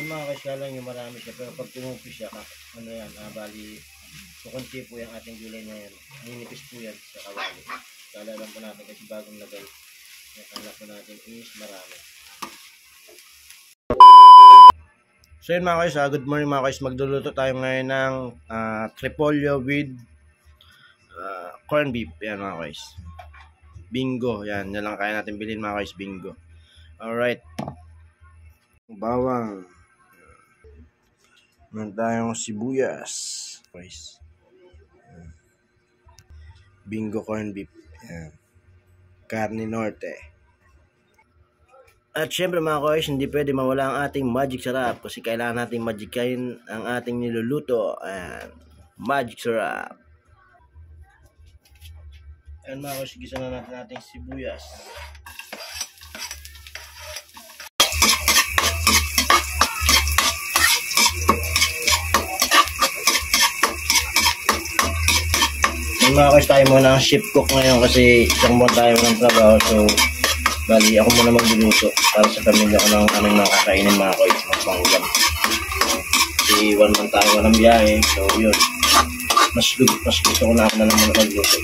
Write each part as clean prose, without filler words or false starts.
Yan mga kaisya lang yung marami siya, pero pag tumupi siya, ano yan, bali, kukunti po yung ating gulay na yan. Ninipis po yan sa kawali. Kala lang po natin kasi bagong lagay. Yung kala po natin is marami. So yun mga kaisya, good morning mga kaisya. Magluluto tayo ngayon ng tripolyo with corned beef. Yan mga kaisya. Bingo. Yan lang kaya natin bilhin mga kaisya, bingo. Alright. Bawang. Meron tayong sibuyas. Guys. Bingo corned beef. Yan. Carne Norte. At syempre mga guys, hindi pwede mawala ang ating magic sarap kasi kailangan nating magickain ang ating niluluto. Ayan. Magic sarap. Ayan mga guys, gisa na natin ating sibuyas. Mga guys, tayo muna ang chef cook ngayon kasi isang buwan tayo ng trabaho. So, bali ako muna magluluto para sa pamilya ko ng aming mga kakainin mga guys, magpangulam. Kasi 1 month tayo walang biyahe. So, yun. Mas gusto ko na ako na lang muna magluto.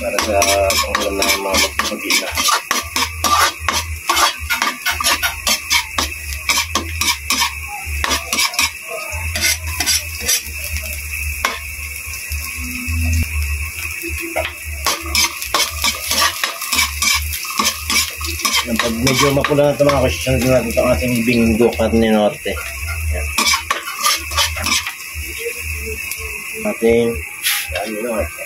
Para sa pangulam na yung mga mag-ina. Pag medyo mapula na ito mga question natin ito ang ating bingo carne norte. Yan. Ating carne norte.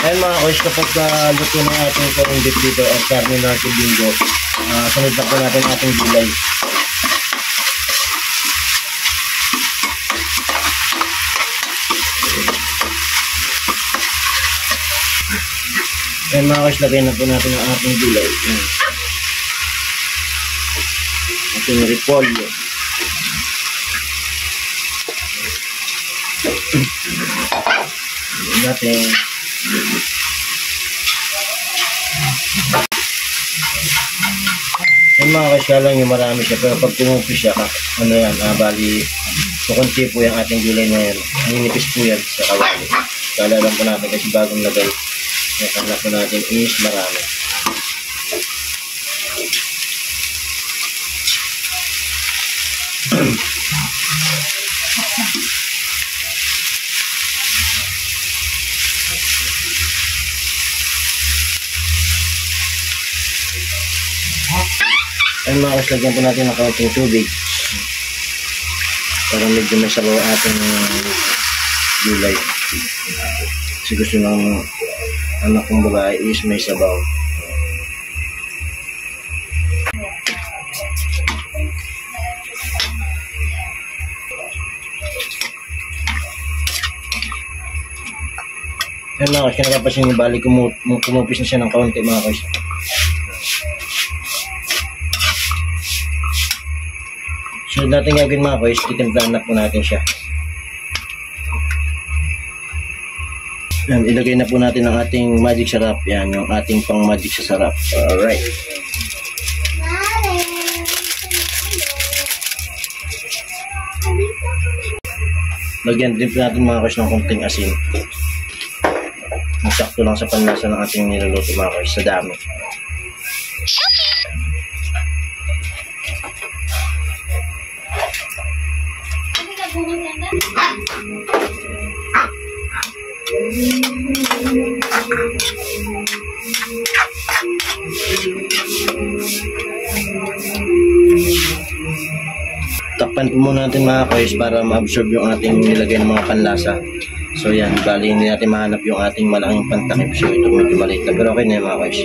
Ayan mga koys, kapag luto ng ating corned beef dito at carne norte bingo, sunod na po natin ating gulay. Ayan mga koys, lagay na po natin ang ating gulay. Ayan. Ating repolyo. Ayan natin. Yung mga kasya lang yung marami siya, pero pag tumupi siya, ano yan, bali, kukunti po yung ating gulay na yan. Ninipis po yan sa kawali. Kala lang po natin kasi bagong lagay. Yung kala po natin is marami. Ayun mga kas, lagyan po natin ng kaunting tubig para medyo may sabaw ating gulay kasi gusto ng anak kong babae is may sabaw. Ayun mga kas, kinakapasin niyo bali kumupis na siya ng kaunti mga kas. So natin gagawin mga boys, titimplahan na po natin siya. Yan, ilagay na po natin ang ating magic sarap. Yan, yung ating pang magic sa sarap. Alright. Lagyan din po natin mga boys ng konting asin. Masakto lang sa panlasa ng ating niluluto mga boys, sa dami. Takpan po muna natin mga koys para ma-absorb yung ating nilagay ng mga panlasa. So yan, bali hindi natin mahanap yung ating malaking pantakip. So ito medyo maliit na, pero okay na yung mga koys.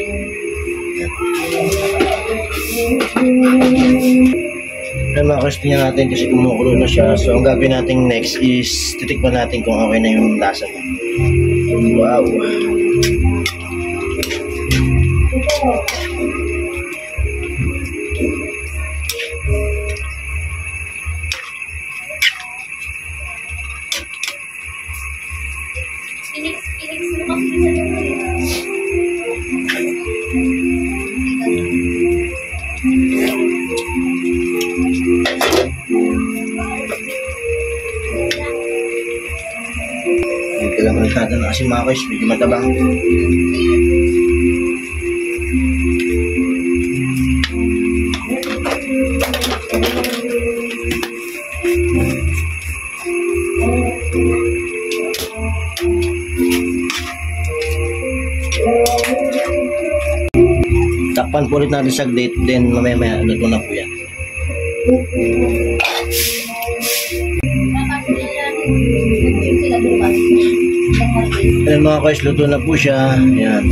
Yan mga koys, tingnan natin kasi kumukulo na siya. So ang gagawin natin next is titikman natin kung okay na yung lasa niya. Wow! Dito lang ulit na kasi mga guys, medyo matabang. Takpan po ulit natin sa date, then mamaya luto na po yan. Ayan mga guys, luto na po siya. Ayan.